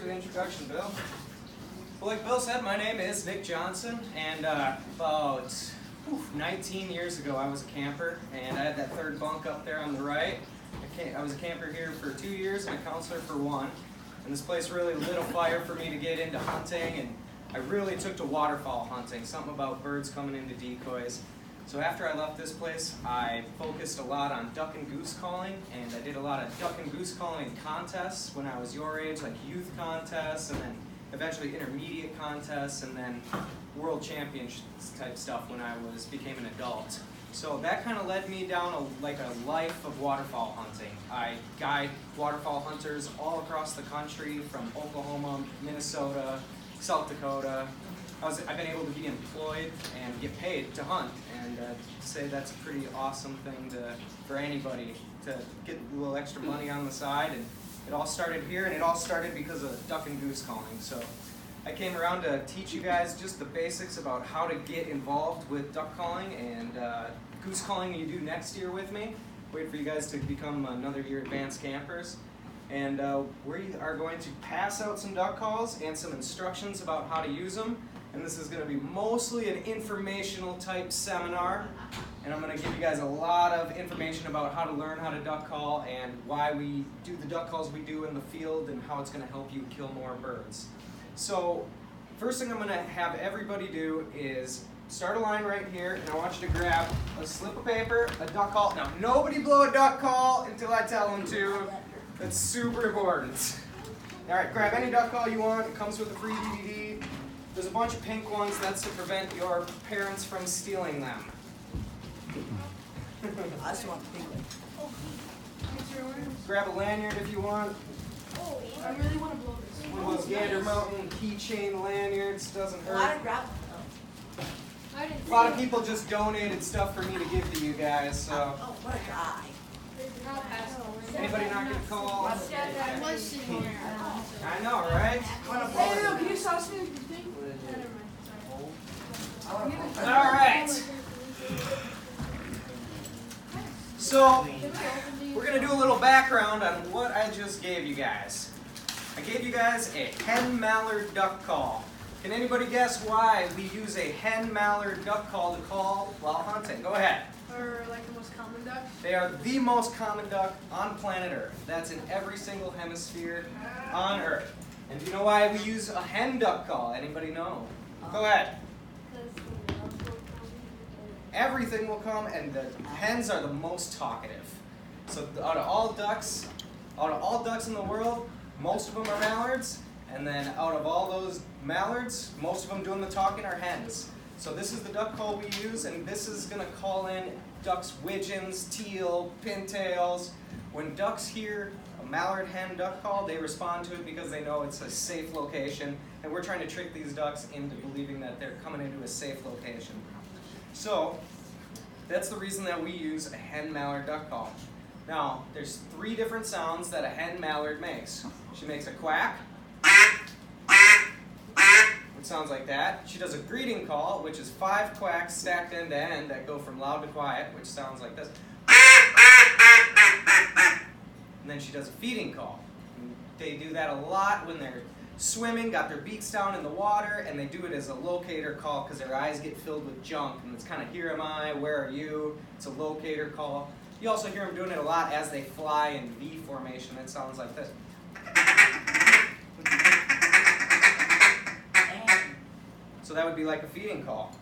the introduction, Bill. Well, like Bill said, my name is Nick Johnson, and about 19 years ago I was a camper, and I had that third bunk up there on the right. I was a camper here for 2 years and a counselor for 1, and this place really lit a fire for me to get into hunting, and I really took to waterfowl hunting, something about birds coming into decoys. So after I left this place, I focused a lot on duck and goose calling, and I did a lot of duck and goose calling contests when I was your age, like youth contests, and then eventually intermediate contests, and then world championships type stuff when I became an adult. So that kind of led me down a life of waterfowl hunting. I guide waterfowl hunters all across the country, from Oklahoma, Minnesota, South Dakota. I've been able to be employed and get paid to hunt, and say that's a pretty awesome thing for anybody to get a little extra money on the side. And it all started here, and it all started because of duck and goose calling. So I came around to teach you guys just the basics about how to get involved with duck calling and goose calling you do next year with me. Wait for you guys to become another year advanced campers. And we are going to pass out some duck calls and some instructions about how to use them. And this is going to be mostly an informational type seminar. And I'm going to give you guys a lot of information about how to learn how to duck call and why we do the duck calls we do in the field and how it's going to help you kill more birds. So first thing I'm going to have everybody do is start a line right here, and I want you to grab a slip of paper, a duck call. Now nobody blow a duck call until I tell them to. That's super important. Alright, grab any duck call you want. It comes with a free DVD. There's a bunch of pink ones. That's to prevent your parents from stealing them. I just want the pink one. Grab a lanyard if you want. Oh, I really want to blow this. One of those Gander Mountain keychain lanyards. Doesn't Well, I hurt. didn't grab one A lot of people just donated stuff for me to give to you guys. So though. Oh, what a guy. anybody not gonna call? I was sitting here. I know, right? Hey, Lil, can you sauce me the thing? All right. So we're gonna do a little background on what I just gave you guys. I gave you guys a hen mallard duck call. Can anybody guess why we use a hen mallard duck call to call while hunting? Go ahead. Or like the most common duck? They are the most common duck on planet Earth. That's in every single hemisphere on Earth. And do you know why we use a hen duck call? Anybody know? Go ahead. Everything will come, and the hens are the most talkative. So out of all ducks in the world, most of them are mallards, and then out of all those mallards, most of them doing the talking are hens. So this is the duck call we use, and this is going to call in ducks, widgeons, teal, pintails. When ducks hear a mallard hen duck call, they respond to it because they know it's a safe location, and we're trying to trick these ducks into believing that they're coming into a safe location. So that's the reason that we use a hen mallard duck call. Now, there's 3 different sounds that a hen mallard makes. She makes a quack, which sounds like that. She does a greeting call, which is 5 quacks stacked end to end that go from loud to quiet, which sounds like this. And then she does a feeding call. And they do that a lot when they're swimming, got their beaks down in the water, and they do it as a locator call because their eyes get filled with junk, and it's kind of, here am I, where are you? It's a locator call. You also hear them doing it a lot as they fly in V formation. It sounds like this. So that would be like a feeding call.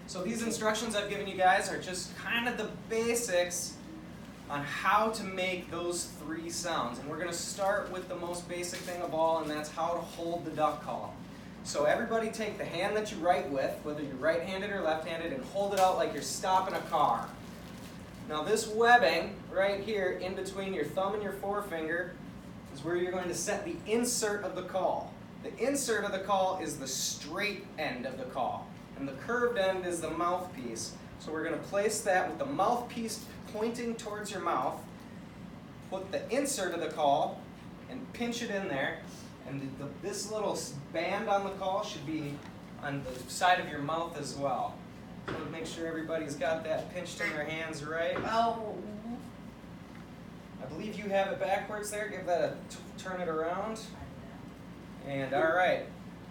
So these instructions I've given you guys are just kind of the basics on how to make those 3 sounds. And we're going to start with the most basic thing of all, and that's how to hold the duck call. So everybody take the hand that you write with, whether you're right-handed or left-handed, and hold it out like you're stopping a car. Now this webbing right here in between your thumb and your forefinger is where you're going to set the insert of the call. The insert of the call is the straight end of the call, and the curved end is the mouthpiece. So we're going to place that with the mouthpiece pointing towards your mouth, put the insert of the call, and pinch it in there. And this little band on the call should be on the side of your mouth as well. So make sure everybody's got that pinched in their hands right. Oh. I believe you have it backwards there. Give that a turn it around. And all right.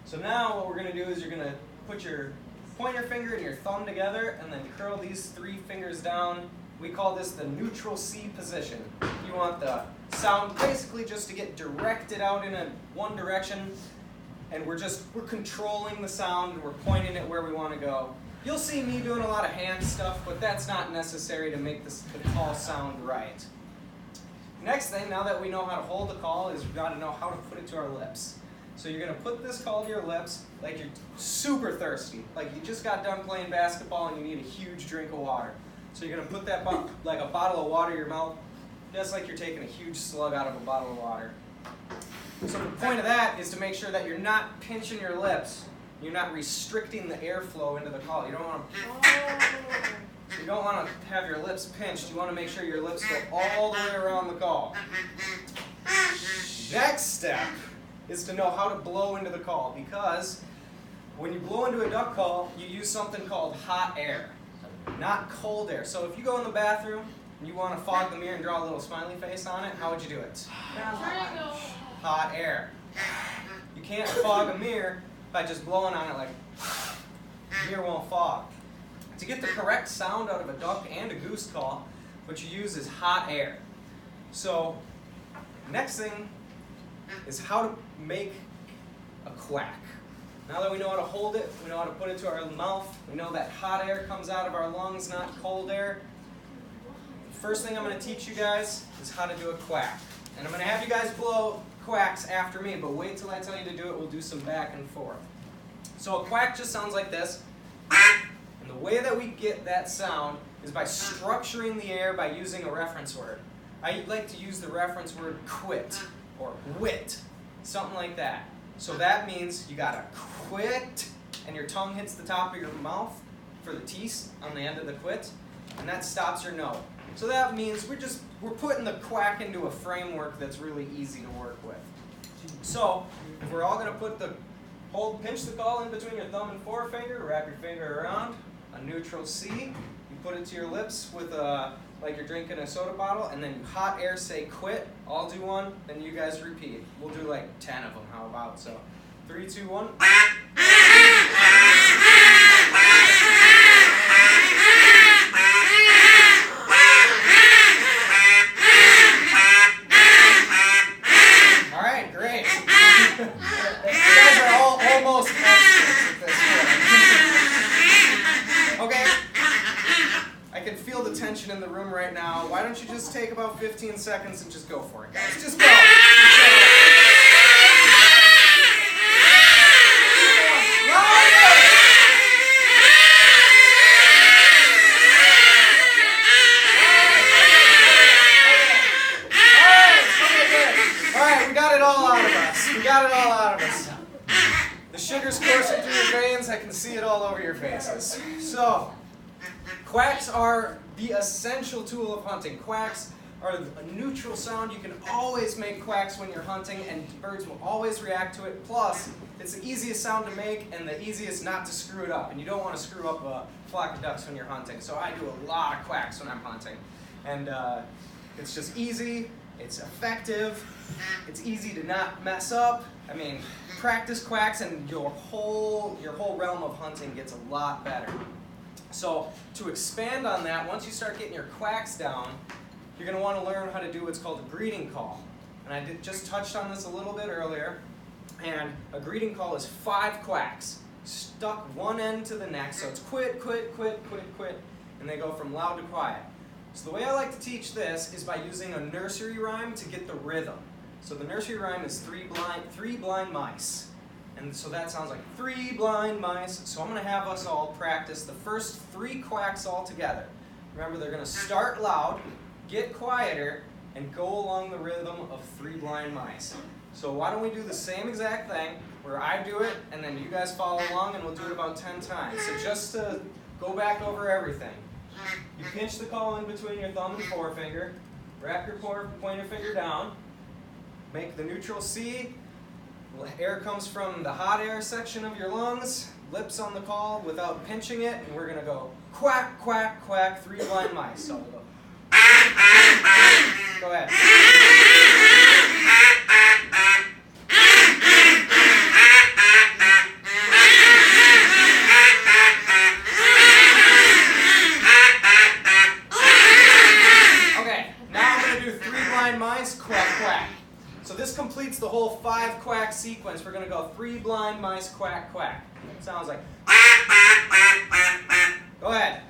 So now what we're going to do is you're going to put your pointer finger and your thumb together and then curl these 3 fingers down. We call this the neutral C position. You want the sound basically just to get directed out in one direction, and we're controlling the sound and we're pointing it where we want to go. You'll see me doing a lot of hand stuff, but that's not necessary to make the call sound right. Next thing, now that we know how to hold the call, is we've got to know how to put it to our lips. So you're going to put this call to your lips like you're super thirsty, like you just got done playing basketball and you need a huge drink of water. So you're going to put that like a bottle of water in your mouth, just like you're taking a huge slug out of a bottle of water. So the point of that is to make sure that you're not pinching your lips. You're not restricting the airflow into the call. You don't want to have your lips pinched. You want to make sure your lips go all the way around the call. Next step is to know how to blow into the call, because when you blow into a duck call, you use something called hot air, not cold air. So if you go in the bathroom and you want to fog the mirror and draw a little smiley face on it, how would you do it? Hot air. You can't fog a mirror by just blowing on it like the mirror won't fog. To get the correct sound out of a duck and a goose call, what you use is hot air. So next thing is how to make a quack. Now that we know how to hold it, we know how to put it to our mouth, we know that hot air comes out of our lungs, not cold air. The first thing I'm going to teach you guys is how to do a quack. And I'm going to have you guys blow quacks after me, but wait till I tell you to do it. We'll do some back and forth. So a quack just sounds like this. And the way that we get that sound is by structuring the air by using a reference word. I like to use the reference word quit or wit, something like that. So that means you gotta quit, and your tongue hits the top of your mouth for the teeth on the end of the quit, and that stops your note. So that means we're putting the quack into a framework that's really easy to work with. So if we're all gonna pinch the call in between your thumb and forefinger, wrap your finger around a neutral C, you put it to your lips with like you're drinking a soda bottle, and then you hot air say quit. I'll do one, then you guys repeat. We'll do like 10 of them, how about? So 3, 2, 1. Alright, great. You guys are all almost experts at this point. Okay. I can feel the tension in the room right now. Why don't you just take about 15 seconds and just go for it, guys? Just go. Alright, we got it all out of us. We got it all out of us. The sugar's coursing through your veins. I can see it all over your faces. So, quacks are the essential tool of hunting. Quacks are a neutral sound. You can always make quacks when you're hunting, and birds will always react to it. Plus, it's the easiest sound to make and the easiest not to screw it up. And you don't want to screw up a flock of ducks when you're hunting. So I do a lot of quacks when I'm hunting. And it's just easy, it's effective, it's easy to not mess up. I mean, practice quacks and your whole realm of hunting gets a lot better. So to expand on that, once you start getting your quacks down, you're going to want to learn how to do what's called a greeting call. And I just touched on this a little bit earlier. And a greeting call is 5 quacks, stuck one end to the next. So it's quit, quit, quit, quit, quit, and they go from loud to quiet. So the way I like to teach this is by using a nursery rhyme to get the rhythm. So the nursery rhyme is three blind mice. And so that sounds like 3 blind mice. So I'm going to have us all practice the first 3 quacks all together. Remember, they're going to start loud, get quieter, and go along the rhythm of 3 blind mice. So why don't we do the same exact thing where I do it and then you guys follow along, and we'll do it about 10 times. So just to go back over everything. You pinch the call in between your thumb and forefinger, wrap your pointer finger down, make the neutral C. Air comes from the hot air section of your lungs, lips on the call without pinching it, and we're going to go quack, quack, quack, 3 blind mice. So we'll go. Go ahead. mice, quack, quack. So this completes the whole 5 quack sequence. We're going to go 3 blind mice, quack, quack. Sounds like. Go ahead.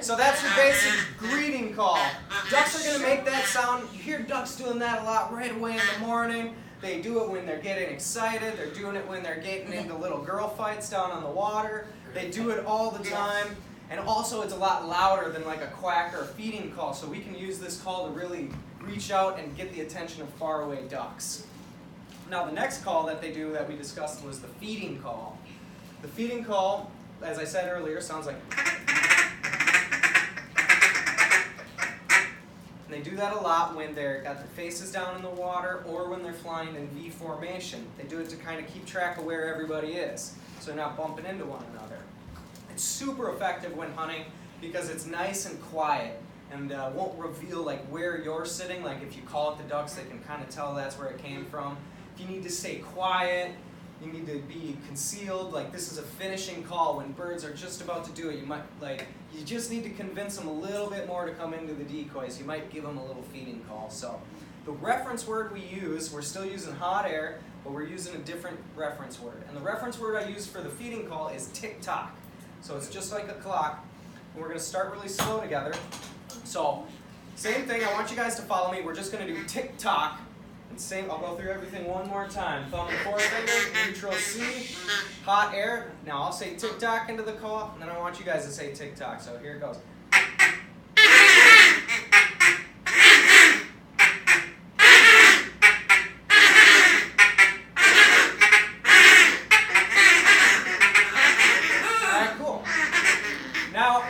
So that's your basic greeting call. Ducks are going to make that sound. You hear ducks doing that a lot right away in the morning. They do it when they're getting excited. They're doing it when they're getting into little girl fights down on the water. They do it all the time. And also it's a lot louder than like a quack or a feeding call. So we can use this call to really reach out and get the attention of faraway ducks. Now the next call that they do that we discussed was the feeding call. The feeding call, as I said earlier, sounds like. They do that a lot when they've got their faces down in the water or when they're flying in V formation. They do it to kind of keep track of where everybody is, so they're not bumping into one another. It's super effective when hunting because it's nice and quiet and won't reveal like where you're sitting. Like if you call at the ducks, they can kind of tell that's where it came from. If you need to stay quiet, you need to be concealed. Like this is a finishing call when birds are just about to do it. You just need to convince them a little bit more to come into the decoys. You might give them a little feeding call. So the reference word we use, we're still using hot air, but we're using a different reference word. And the reference word I use for the feeding call is tick-tock. So it's just like a clock. And we're going to start really slow together. So same thing, I want you guys to follow me. We're just going to do tick-tock. And same, I'll go through everything one more time. Thumb and forefinger, neutral C, hot air. Now I'll say tick-tock into the call, and then I want you guys to say tick-tock. So here it goes. Alright, cool. Now,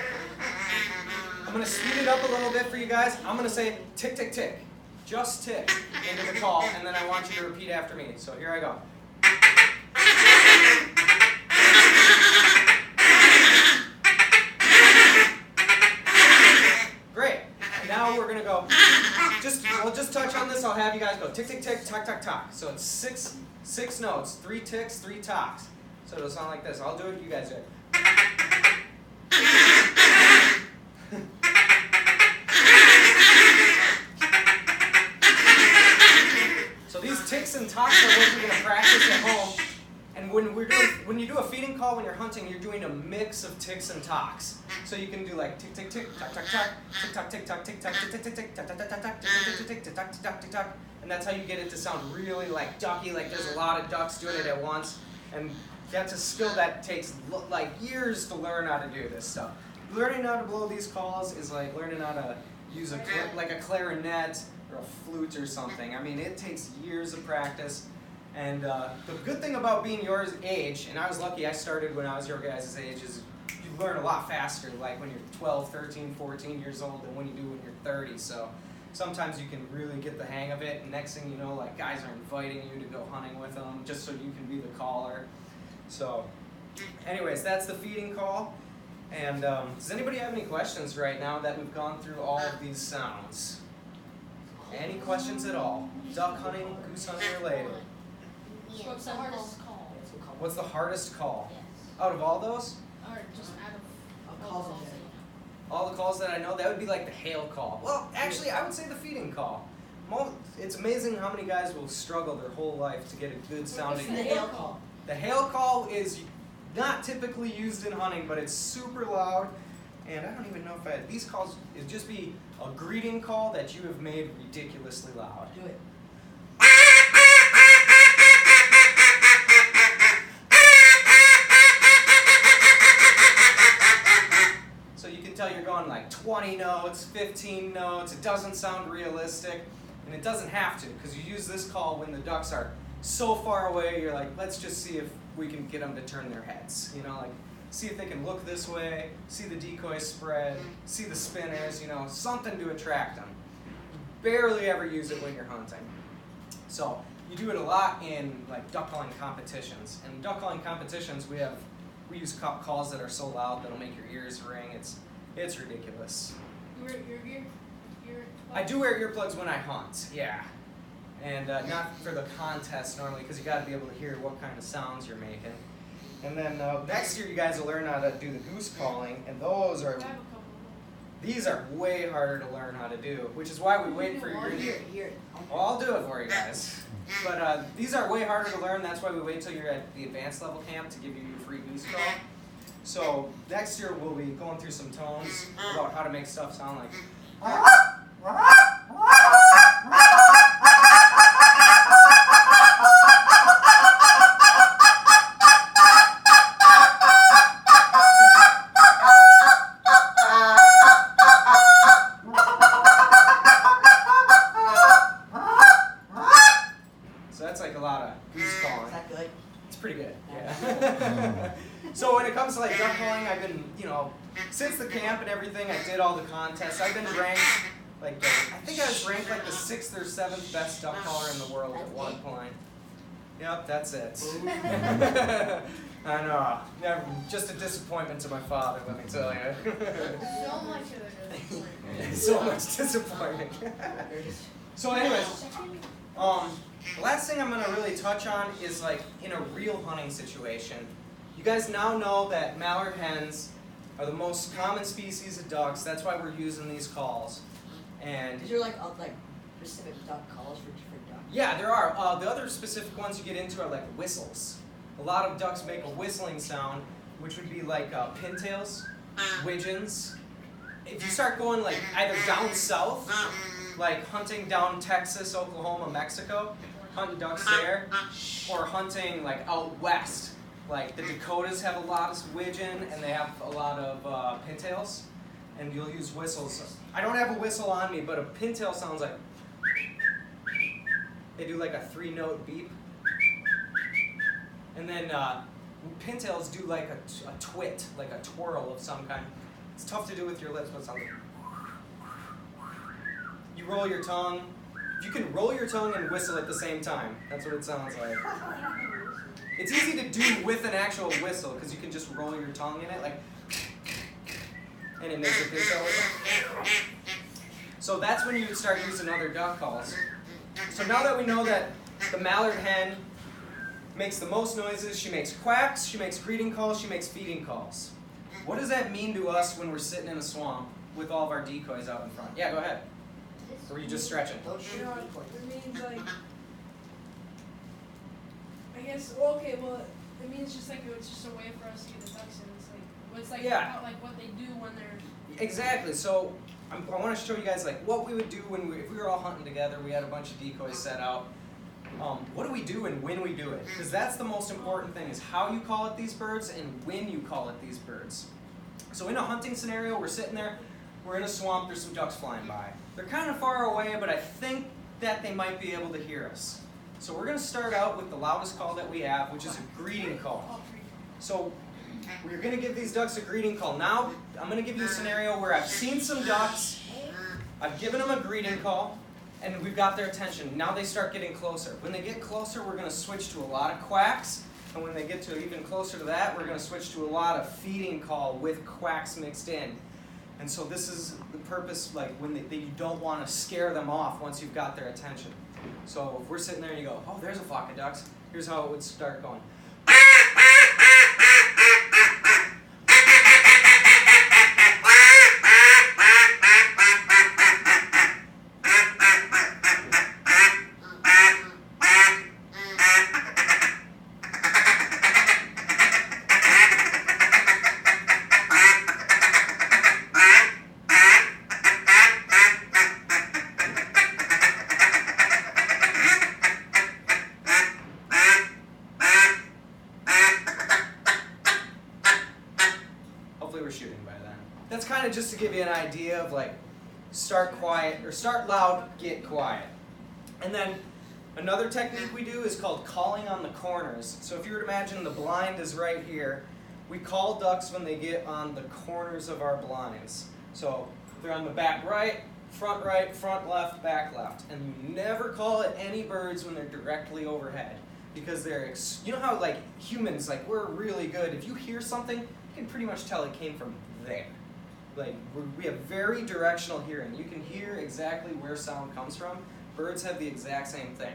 I'm going to speed it up a little bit for you guys. I'm going to say tick, tick, tick. Just tick into the call, and then I want you to repeat after me. So here I go. Great. Now we're gonna go. We'll just touch on this. I'll have you guys go tick, tick, tick, tock, tock, tock. So it's six notes, 3 ticks, 3 tocks. So it'll sound like this. I'll do it. You guys do it. Ticks and tocks are what you're going to practice at home. And when you do a feeding call when you're hunting, you're doing a mix of ticks and tocks. So you can do like tick tick tick, tock tock tock, tick tock tick tock tick tock tick tick tick tick tock tock tock tock tick tick tick tick tock tock tick tock, and that's how you get it to sound really like ducky, like there's a lot of ducks doing it at once. And that's a skill that takes like years to learn how to do this stuff. Learning how to blow these calls is like learning how to use a clarinet or a flute or something. I mean, it takes years of practice. And the good thing about being your age, and I was lucky I started when I was your guys' age, is you learn a lot faster, like when you're 12, 13, 14 years old than when you do when you're 30. So sometimes you can really get the hang of it, and next thing you know, like guys are inviting you to go hunting with them just so you can be the caller. So anyways, that's the feeding call. And does anybody have any questions right now that we've gone through all of these sounds? Any questions at all? Duck hunting, goose hunting related? What's the hardest call? What's the hardest call? Yes. Out of all those? Or just out of Calls calls. All the calls that I know, that would be like the hail call. Well, actually, I would say the feeding call. It's amazing how many guys will struggle their whole life to get a good sounding. The hail call. The hail call is not typically used in hunting, but it's super loud. And I don't even know if these calls would just be a greeting call that you have made ridiculously loud. Do it. So you can tell you're going like 20 notes, 15 notes. It doesn't sound realistic, and it doesn't have to, because you use this call when the ducks are so far away. You're like, let's just see if we can get them to turn their heads. You know, like see if they can look this way, see the decoy spread, see the spinners. You know, something to attract them. You barely ever use it when you're hunting. So you do it a lot in like duck calling competitions. And duck calling competitions, we have we use calls that are so loud that'll make your ears ring. It's ridiculous. You wear your I do wear earplugs when I hunt, yeah. And not for the contest normally, because you got to be able to hear what kind of sounds you're making. And then next year you guys will learn how to do the goose calling, and those are, I have a couple of these are way harder to learn how to do, which is why we wait for your Here. Well, I'll do it for you guys. But these are way harder to learn. That's why we wait till you're at the advanced level camp to give you your free goose call. So next year we'll be going through some tones about how to make stuff sound like. So that's like a lot of goose calling. Is that good? It's pretty good, yeah. So when it comes to like duck calling, I've been, since the camp and everything, I did all the contests. I've been ranked, I think I was ranked like the 6th or 7th best duck caller in the world at one point. Yep, that's it. I know, just a disappointment to my father, let me tell you. So much of it. So much disappointment. So anyways, the last thing I'm going to really touch on is like in a real hunting situation. You guys now know that mallard hens are the most common species of ducks. That's why we're using these calls. And Is there like specific duck calls for different ducks? yeah, there are. The other specific ones you get into are like whistles. A lot of ducks make a whistling sound, which would be like pintails, widgeons. If you start going like either down south, like hunting down Texas, Oklahoma, Mexico, hunting ducks there, or hunting like out west. Like the Dakotas have a lot of widgeon and they have a lot of pintails, and you'll use whistles. I don't have a whistle on me, but a pintail sounds like, they do like a 3-note beep. And then pintails do like a twit, like a twirl of some kind. It's tough to do with your lips, but it sounds like. You roll your tongue. You can roll your tongue and whistle at the same time. That's what it sounds like. It's easy to do with an actual whistle because you can just roll your tongue in it, like, and it makes a pintail whistle. So that's when you would start using other duck calls. So now that we know that the mallard hen makes the most noises, she makes quacks, she makes greeting calls, she makes feeding calls. What does that mean to us when we're sitting in a swamp with all of our decoys out in front? Yeah, go ahead. Or were you just stretching? Don't shoot You know, people. it means like, I guess. Well, okay. Well, it means just like it's just a way for us to get the ducks in. It's like Yeah. about, like what they do when they're. Exactly. So I want to show you guys like what we would do if we were all hunting together. We had a bunch of decoys set out. What do we do and when we do it? Because that's the most important thing, is how you call at these birds and when you call at these birds. So in a hunting scenario, we're sitting there, we're in a swamp, there's some ducks flying by. They're kind of far away, but I think that they might be able to hear us. So we're going to start out with the loudest call that we have, which is a greeting call. So we're going to give these ducks a greeting call. Now, I'm going to give you a scenario where I've seen some ducks, I've given them a greeting call, and we've got their attention. Now they start getting closer. When they get closer, we're going to switch to a lot of quacks. And when they get to even closer to that, we're going to switch to a lot of feeding call with quacks mixed in. And so this is the purpose, like when you don't want to scare them off once you've got their attention. So if we're sitting there and you go, oh, there's a flock of ducks, here's how it would start going. We're shooting by then. That's kind of just to give you an idea of like start quiet or start loud, get quiet. And then another technique we do is called calling on the corners. So if you were to imagine the blind is right here, we call ducks when they get on the corners of our blinds. So they're on the back right, front left, back left. And you never call at any birds when they're directly overhead. because they're, you know how like humans, like we're really good, if you hear something, you can pretty much tell it came from there. Like we have very directional hearing. You can hear exactly where sound comes from. Birds have the exact same thing.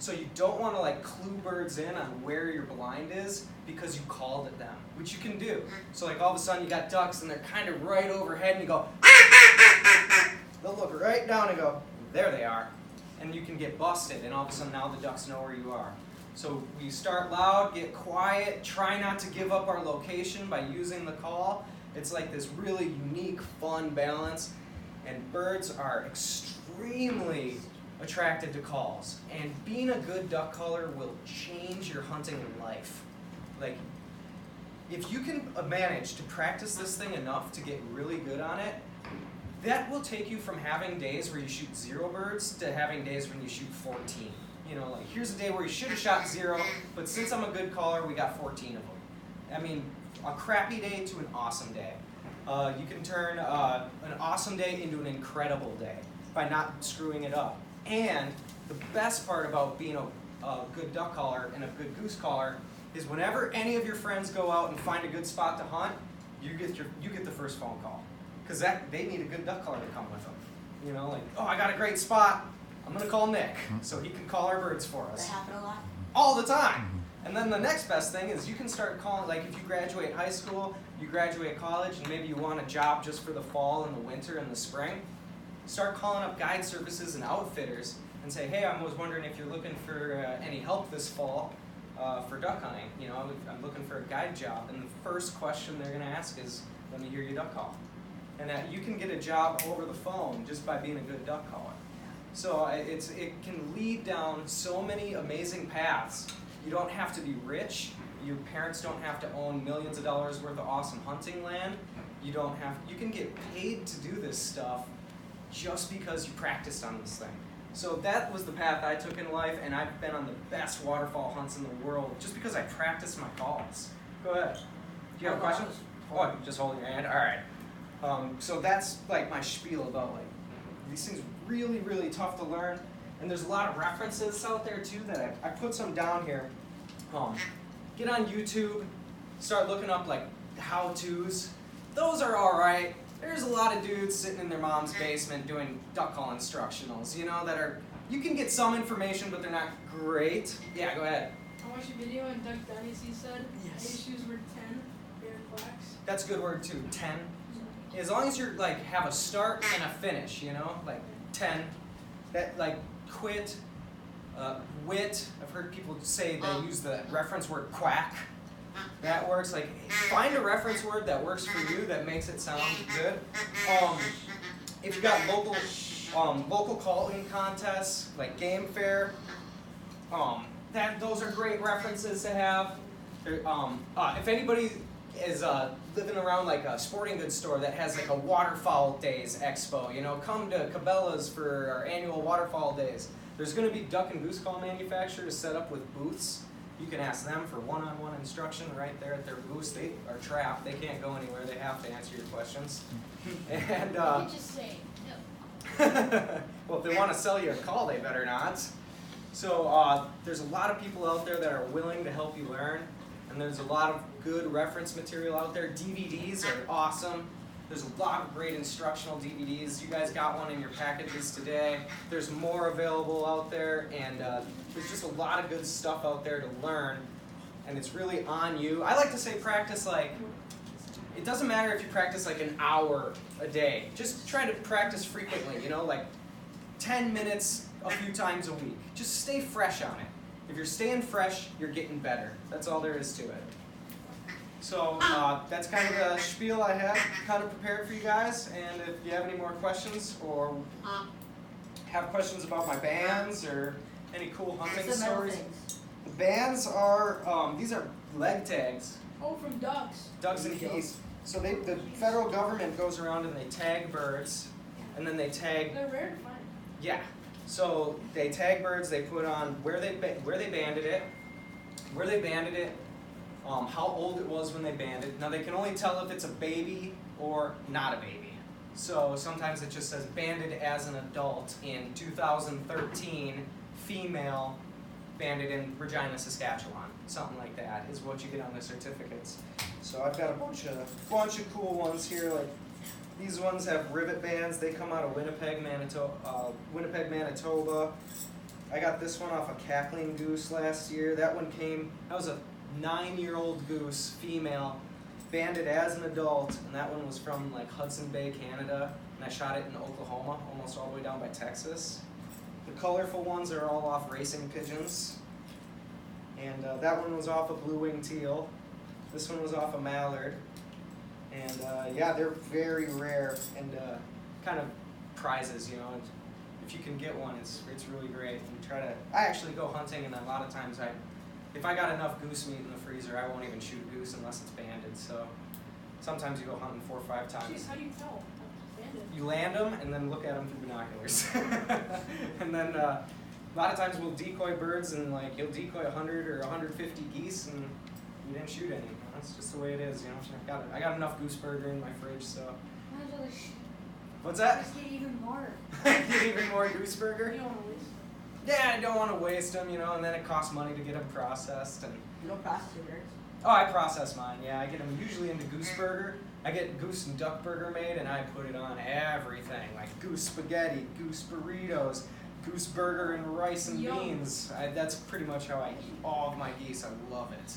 So you don't want to like clue birds in on where your blind is because you called at them, which you can do. So like all of a sudden you got ducks and they're kind of right overhead and you go, they'll look right down and go, there they are. And you can get busted, and all of a sudden now the ducks know where you are. So we start loud, get quiet, try not to give up our location by using the call. It's like this really unique, fun balance. And birds are extremely attracted to calls. And being a good duck caller will change your hunting life. Like, if you can manage to practice this thing enough to get really good on it, that will take you from having days where you shoot 0 birds to having days when you shoot 14. You know, like here's a day where you should have shot 0, but since I'm a good caller, we got 14 of them. I mean, a crappy day to an awesome day. You can turn an awesome day into an incredible day by not screwing it up. And the best part about being a good duck caller and a good goose caller is whenever any of your friends go out and find a good spot to hunt, you get the first phone call. Because they need a good duck caller to come with them. You know, like, oh, I got a great spot. I'm going to call Nick so he can call our birds for us. Does that happen a lot? All the time. And then the next best thing is you can start calling, like if you graduate high school, you graduate college, and maybe you want a job just for the fall and the winter and the spring, start calling up guide services and outfitters and say, hey, I was wondering if you're looking for any help this fall for duck hunting. You know, I'm looking for a guide job. And the first question they're going to ask is, let me hear your duck call. And that you can get a job over the phone just by being a good duck caller. So it can lead down so many amazing paths. You don't have to be rich. Your parents don't have to own millions of dollars worth of awesome hunting land. You can get paid to do this stuff just because you practiced on this thing. So that was the path I took in life, and I've been on the best waterfowl hunts in the world just because I practiced my calls. Go ahead. Do you have a question? Oh, you're just holding your hand? All right. So that's like my spiel about like these things really, really tough to learn. And there's a lot of references out there too that I put some down here. Get on YouTube, start looking up like how-tos. Those are all right. There's a lot of dudes sitting in their mom's basement doing duck call instructionals, you know, you can get some information, but they're not great. Yeah, go ahead. I watched a video and Doug Dynasty said Yes. issues were 10 bear quacks. That's a good word too, 10. As long as you're like have a start and a finish, you know, like 10. That like quit, wit. I've heard people say they use the reference word quack. That works. Like find a reference word that works for you that makes it sound good. If you got local calling contests like game fair, those are great references to have. If anybody is living around like a sporting goods store that has like a waterfowl days expo, you know, come to Cabela's for our annual waterfowl days. There's going to be duck and goose call manufacturers set up with booths. You can ask them for one-on-one instruction right there at their booths. They are trapped. They can't go anywhere. They have to answer your questions. And You just say no. well, if they want to sell you a call, they better not. So there's a lot of people out there that are willing to help you learn. And there's a lot of good reference material out there. DVDs are awesome. There's a lot of great instructional DVDs. You guys got one in your packages today. There's more available out there, and there's just a lot of good stuff out there to learn, and it's really on you. I like to say practice like, it doesn't matter if you practice like an hour a day. Just try to practice frequently, you know, like 10 minutes a few times a week. Just stay fresh on it. If you're staying fresh, you're getting better. That's all there is to it. So that's kind of the spiel I had kind of prepared for you guys. And if you have any more questions or have questions about my bands or any cool hunting stories. The bands are, these are leg tags. Oh, from ducks. Ducks and geese. So the federal government goes around and they tag birds, and then they tag. They're rare to find. Yeah. So they tag birds. They put on where they banded it, how old it was when they banded. Now they can only tell if it's a baby or not a baby. So sometimes it just says banded as an adult in 2013, female, banded in Regina, Saskatchewan. Something like that is what you get on the certificates. So I've got a bunch of cool ones here. Like these ones have rivet bands. They come out of Winnipeg, Manitoba. I got this one off a cackling goose last year. That was a 9-year-old goose, female, banded as an adult, and that one was from like Hudson Bay, Canada, and I shot it in Oklahoma, almost all the way down by Texas. The colorful ones are all off racing pigeons, and that one was off a blue-winged teal. This one was off a mallard, and yeah, they're very rare and kind of prizes, you know. If you can get one, it's really great. And I actually go hunting, and a lot of times if I got enough goose meat in the freezer, I won't even shoot a goose unless it's banded. So sometimes you go hunting 4 or 5 times. Jeez, how do you tell? Banded. You land them and then look at them through binoculars. And then a lot of times we'll decoy birds, and like you'll decoy 100 or 150 geese, and you didn't shoot any. That's just the way it is, you know. I got enough goose burger in my fridge, so. What's that? Just get even more. Get even more goose burger? You don't want to waste Yeah, I don't want to waste them, you know, and then it costs money to get them processed. And You don't process your birds? oh, I process mine. Yeah, I get them usually into goose burger. I get goose and duck burger made, and I put it on everything, like goose spaghetti, goose burritos, goose burger and rice and Yum. beans. That's pretty much how I eat all of my geese. I love it.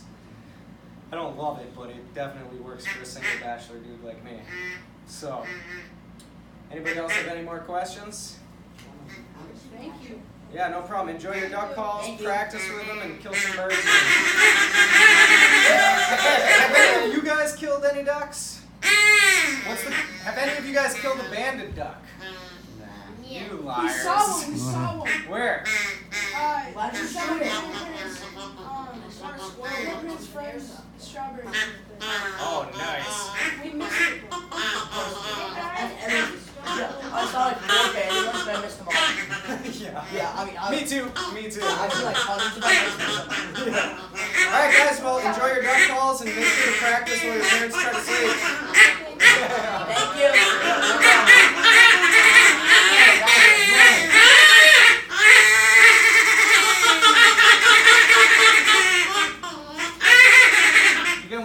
I don't love it, but it definitely works for a single bachelor dude like me. So, anybody else have any more questions? Thank you. Yeah, no problem. Enjoy your duck calls, Thank you. practice with them, and kill some birds. Have any of you guys killed any ducks? Have any of you guys killed a banded duck? You We liars. saw one. Where? Why don't you Saw shoot it? one of his friends, strawberry. Oh, nice. We missed it. I saw like 4 banded ones, but I missed them all. Yeah. Yeah, I mean, Me too. Me too. I feel like hundreds of them. I missed them. Yeah. All right, guys. Well, enjoy your duck calls and make sure to practice while your parents try to sleep. Thank you.